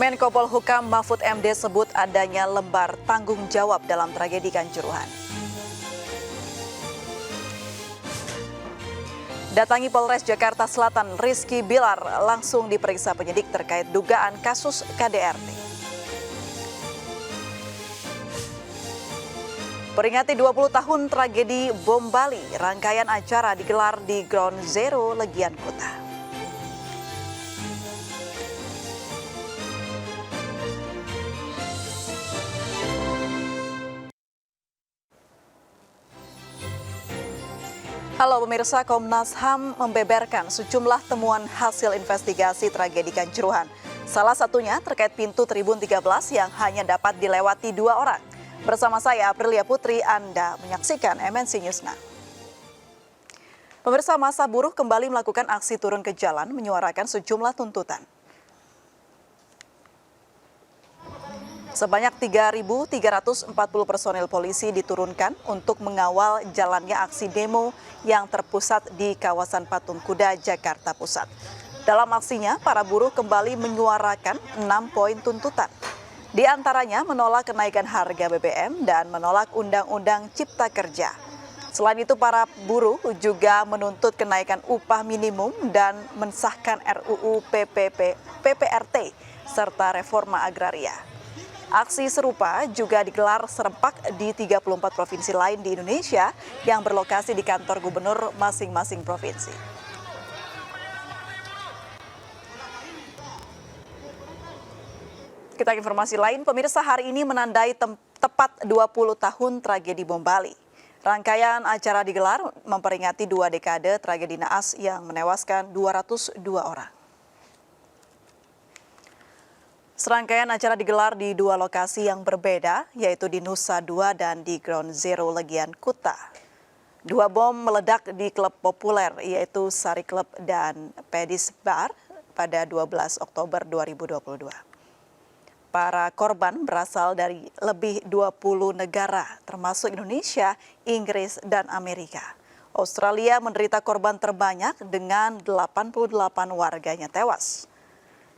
Menko Polhukam Mahfud MD sebut adanya lembar tanggung jawab dalam tragedi Kanjuruhan. Datangi Polres Jakarta Selatan, Rizky Bilar langsung diperiksa penyidik terkait dugaan kasus KDRT. Peringati 20 tahun tragedi bom Bali, rangkaian acara digelar di Ground Zero Legian Kuta. Halo pemirsa, Komnas HAM membeberkan sejumlah temuan hasil investigasi tragedi Kanjuruhan. Salah satunya terkait pintu Tribun 13 yang hanya dapat dilewati 2 orang. Bersama saya Aprilia Putri, Anda menyaksikan MNC News Now. Pemirsa, massa buruh kembali melakukan aksi turun ke jalan menyuarakan sejumlah tuntutan. Sebanyak 3.340 personil polisi diturunkan untuk mengawal jalannya aksi demo yang terpusat di kawasan Patung Kuda, Jakarta Pusat. Dalam aksinya, para buruh kembali menyuarakan 6 poin tuntutan. Di antaranya menolak kenaikan harga BBM dan menolak Undang-Undang Cipta Kerja. Selain itu, para buruh juga menuntut kenaikan upah minimum dan mensahkan RUU PPRT serta reforma agraria. Aksi serupa juga digelar serempak di 34 provinsi lain di Indonesia yang berlokasi di kantor gubernur masing-masing provinsi. Kita ke informasi lain, pemirsa, hari ini menandai tepat 20 tahun tragedi bom Bali. Rangkaian acara digelar memperingati 2 dekade tragedi naas yang menewaskan 202 orang. Serangkaian acara digelar di 2 lokasi yang berbeda, yaitu di Nusa Dua dan di Ground Zero Legian Kuta. 2 bom meledak di klub populer, yaitu Sari Club dan Pedis Bar pada 12 Oktober 2022. Para korban berasal dari lebih 20 negara, termasuk Indonesia, Inggris, dan Amerika. Australia menderita korban terbanyak dengan 88 warganya tewas.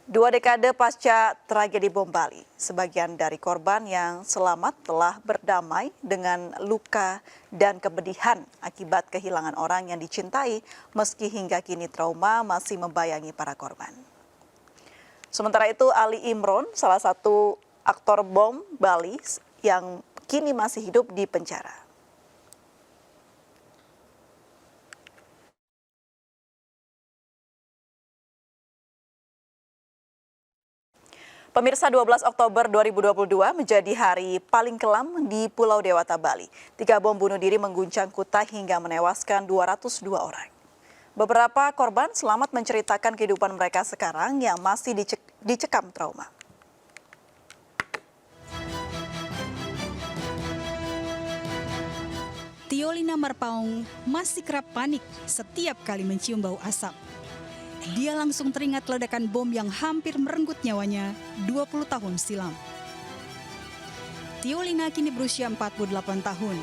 2 dekade pasca tragedi bom Bali, sebagian dari korban yang selamat telah berdamai dengan luka dan kepedihan akibat kehilangan orang yang dicintai, meski hingga kini trauma masih membayangi para korban. Sementara itu, Ali Imron, salah satu aktor bom Bali yang kini masih hidup di penjara. Pemirsa, 12 Oktober 2022 menjadi hari paling kelam di Pulau Dewata, Bali. 3 bom bunuh diri mengguncang Kuta hingga menewaskan 202 orang. Beberapa korban selamat menceritakan kehidupan mereka sekarang yang masih dicekam trauma. Tiolina Marpaung masih kerap panik setiap kali mencium bau asap. Dia langsung teringat ledakan bom yang hampir merenggut nyawanya 20 tahun silam. Tiolina kini berusia 48 tahun.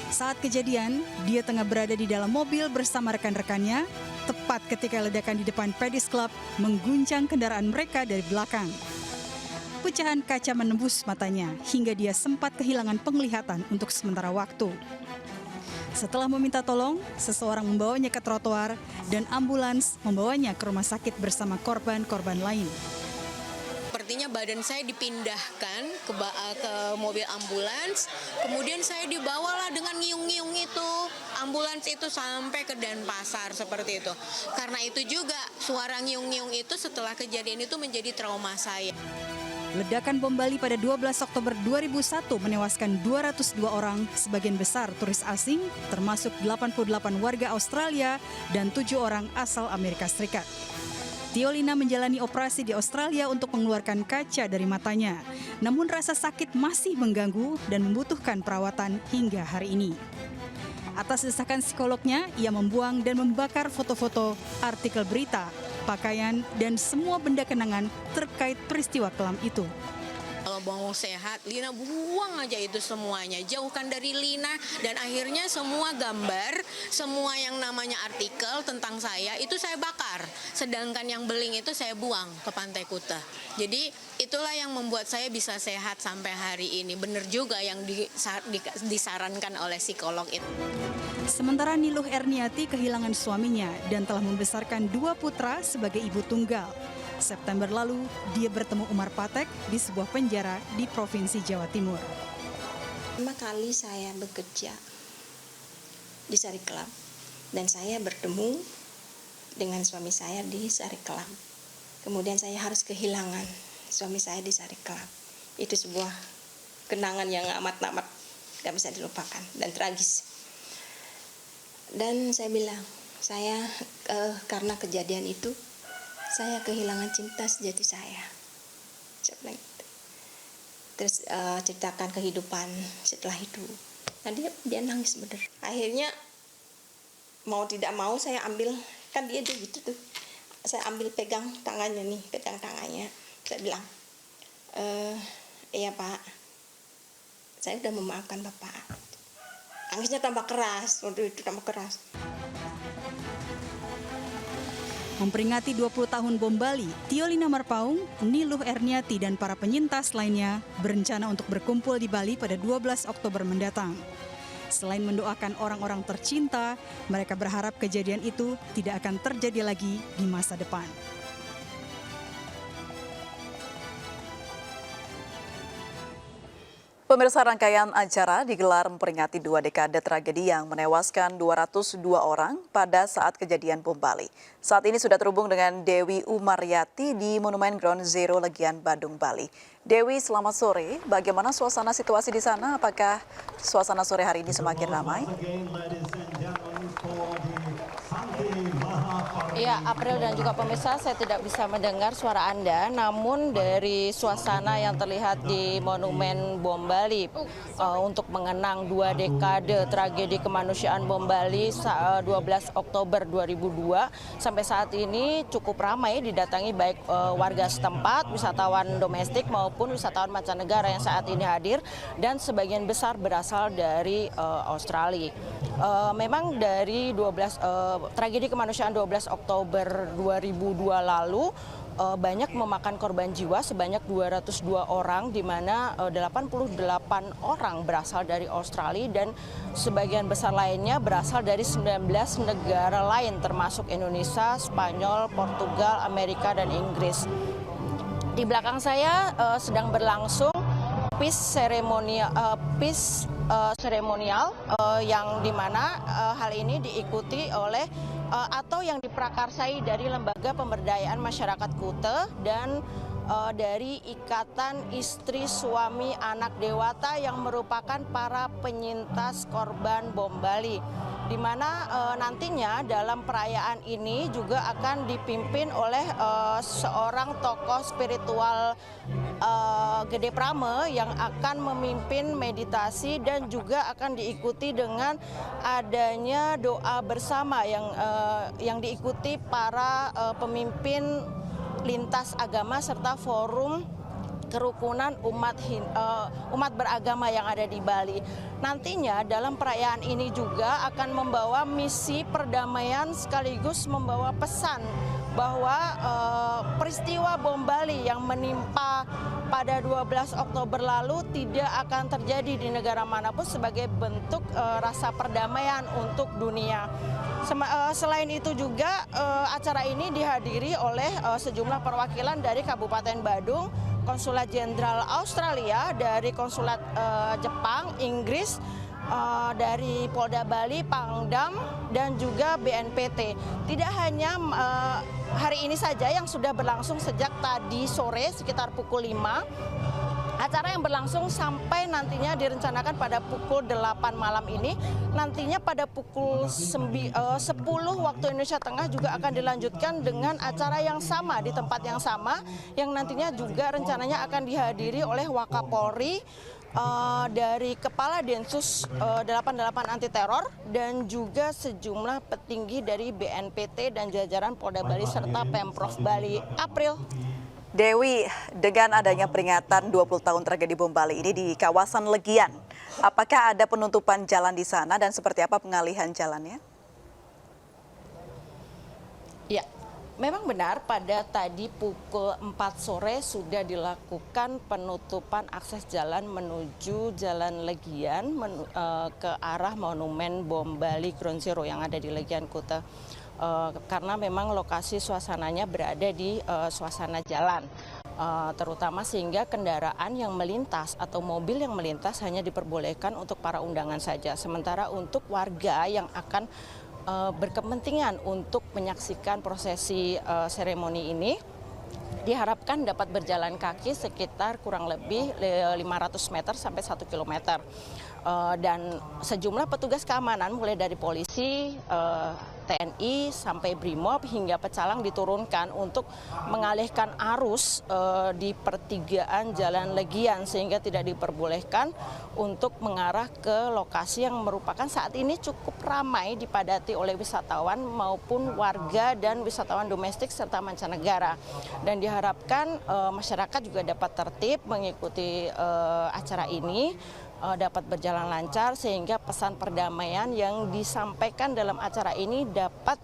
Saat kejadian, dia tengah berada di dalam mobil bersama rekan-rekannya, tepat ketika ledakan di depan Pedis Club mengguncang kendaraan mereka dari belakang. Pecahan kaca menembus matanya hingga dia sempat kehilangan penglihatan untuk sementara waktu. Setelah meminta tolong, seseorang membawanya ke trotoar dan ambulans membawanya ke rumah sakit bersama korban-korban lain. Sepertinya badan saya dipindahkan ke mobil ambulans, kemudian saya dibawalah dengan ngiung-ngiung itu, ambulans itu sampai ke Denpasar seperti itu. Karena itu juga suara ngiung-ngiung itu setelah kejadian itu menjadi trauma saya. Ledakan bom Bali pada 12 Oktober 2001 menewaskan 202 orang, sebagian besar turis asing, termasuk 88 warga Australia dan 7 orang asal Amerika Serikat. Tiolina menjalani operasi di Australia untuk mengeluarkan kaca dari matanya, namun rasa sakit masih mengganggu dan membutuhkan perawatan hingga hari ini. Atas desakan psikolognya, ia membuang dan membakar foto-foto, artikel berita, pakaian, dan semua benda kenangan terkait peristiwa kelam itu. Kalau mau sehat, Lina buang aja itu semuanya, jauhkan dari Lina, dan akhirnya semua gambar, semua yang namanya artikel tentang saya itu saya bakar, sedangkan yang beling itu saya buang ke Pantai Kuta. Jadi itulah yang membuat saya bisa sehat sampai hari ini. Benar juga yang disarankan oleh psikolog itu. Sementara Niluh Erniati kehilangan suaminya dan telah membesarkan 2 putra sebagai ibu tunggal. September lalu, dia bertemu Umar Patek di sebuah penjara di Provinsi Jawa Timur. Pertama kali saya bekerja di Sari Kelab dan saya bertemu dengan suami saya di Sari Kelab. Kemudian saya harus kehilangan suami saya di Sari Kelab. Itu sebuah kenangan yang amat-amat gak bisa dilupakan dan tragis. Dan saya bilang, saya karena kejadian itu, saya kehilangan cinta sejati saya. Saya bilang gitu. Terus ceritakan kehidupan setelah itu. Nah dia nangis bener. Akhirnya mau tidak mau saya ambil, kan dia gitu tuh. Saya ambil pegang tangannya. Saya bilang, iya Pak, saya udah memaafkan Bapak. Nangisnya tambah keras, waktu itu tambah keras. Memperingati 20 tahun bom Bali, Tio Lina Marpaung, Niluh Erniati, dan para penyintas lainnya berencana untuk berkumpul di Bali pada 12 Oktober mendatang. Selain mendoakan orang-orang tercinta, mereka berharap kejadian itu tidak akan terjadi lagi di masa depan. Pemirsa, rangkaian acara digelar memperingati 2 dekade tragedi yang menewaskan 202 orang pada saat kejadian bom Bali. Saat ini sudah terhubung dengan Dewi Umaryati di Monumen Ground Zero Legian Badung, Bali. Dewi, selamat sore. Bagaimana suasana situasi di sana? Apakah suasana sore hari ini semakin ramai? Ya, April dan juga pemirsa, saya tidak bisa mendengar suara Anda, namun dari suasana yang terlihat di Monumen Bom Bali untuk mengenang 2 dekade tragedi kemanusiaan bom Bali 12 Oktober 2002, sampai saat ini cukup ramai didatangi baik warga setempat, wisatawan domestik maupun wisatawan mancanegara yang saat ini hadir, dan sebagian besar berasal dari Australia. Memang dari tragedi kemanusiaan 12 Oktober 2002 lalu banyak memakan korban jiwa sebanyak 202 orang, di mana 88 orang berasal dari Australia dan sebagian besar lainnya berasal dari 19 negara lain termasuk Indonesia, Spanyol, Portugal, Amerika, dan Inggris. Di belakang saya sedang berlangsung peace seremonial yang dimana hal ini diikuti oleh atau yang diprakarsai dari Lembaga Pemberdayaan Masyarakat Kuta dan dari Ikatan Istri Suami Anak Dewata yang merupakan para penyintas korban bom Bali, di mana nantinya dalam perayaan ini juga akan dipimpin oleh seorang tokoh spiritual Gede Prame yang akan memimpin meditasi dan juga akan diikuti dengan adanya doa bersama yang diikuti para pemimpin lintas agama serta forum kerukunan umat beragama yang ada di Bali. Nantinya dalam perayaan ini juga akan membawa misi perdamaian sekaligus membawa pesan bahwa peristiwa bom Bali yang menimpa pada 12 Oktober lalu tidak akan terjadi di negara manapun sebagai bentuk rasa perdamaian untuk dunia. Selain itu juga acara ini dihadiri oleh sejumlah perwakilan dari Kabupaten Badung, Konsulat Jenderal Australia, dari Konsulat Jepang, Inggris, dari Polda Bali, Pangdam, dan juga BNPT. Tidak hanya hari ini saja yang sudah berlangsung sejak tadi sore sekitar pukul 5. Acara yang berlangsung sampai nantinya direncanakan pada pukul 8 malam ini. Nantinya pada pukul 10 waktu Indonesia Tengah juga akan dilanjutkan dengan acara yang sama di tempat yang sama, yang nantinya juga rencananya akan dihadiri oleh Wakapolri, dari Kepala Densus 88 Anti Teror, dan juga sejumlah petinggi dari BNPT dan jajaran Polda Bali serta Pemprov Bali. April. Dewi, dengan adanya peringatan 20 tahun tragedi bom Bali ini di kawasan Legian, apakah ada penutupan jalan di sana dan seperti apa pengalihan jalannya? Ya, memang benar pada tadi pukul 4 sore sudah dilakukan penutupan akses jalan menuju Jalan Legian ke arah Monumen Bom Bali Ground Zero yang ada di Legian Kuta. Karena memang lokasi suasananya berada di suasana jalan. Terutama sehingga kendaraan yang melintas atau mobil yang melintas hanya diperbolehkan untuk para undangan saja. Sementara untuk warga yang akan berkepentingan untuk menyaksikan prosesi seremoni ini diharapkan dapat berjalan kaki sekitar kurang lebih 500 meter sampai 1 kilometer. Dan sejumlah petugas keamanan mulai dari polisi, TNI sampai Brimob hingga pecalang diturunkan untuk mengalihkan arus di pertigaan Jalan Legian sehingga tidak diperbolehkan untuk mengarah ke lokasi yang merupakan saat ini cukup ramai dipadati oleh wisatawan maupun warga dan wisatawan domestik serta mancanegara. Dan diharapkan masyarakat juga dapat tertib mengikuti acara ini, dapat berjalan lancar sehingga pesan perdamaian yang disampaikan dalam acara ini dapat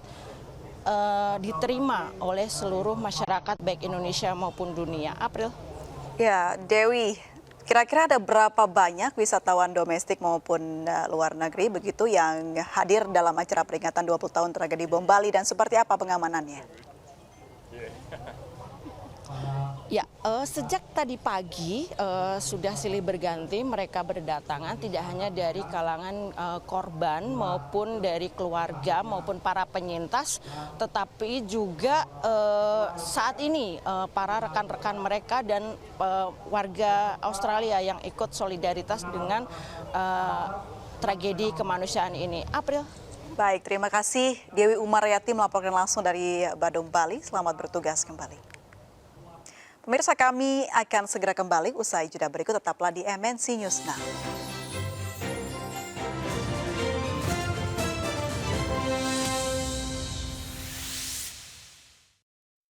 diterima oleh seluruh masyarakat baik Indonesia maupun dunia. April. Ya, Dewi, kira-kira ada berapa banyak wisatawan domestik maupun luar negeri begitu yang hadir dalam acara peringatan 20 tahun tragedi bom Bali dan seperti apa pengamanannya? Ya, sejak tadi pagi sudah silih berganti mereka berdatangan tidak hanya dari kalangan korban maupun dari keluarga maupun para penyintas, tetapi juga saat ini para rekan-rekan mereka dan warga Australia yang ikut solidaritas dengan tragedi kemanusiaan ini. April. Baik, terima kasih Dewi Umaryati melaporkan langsung dari Badung, Bali. Selamat bertugas kembali. Pemirsa, kami akan segera kembali usai jeda berikut, tetaplah di MNC News Now.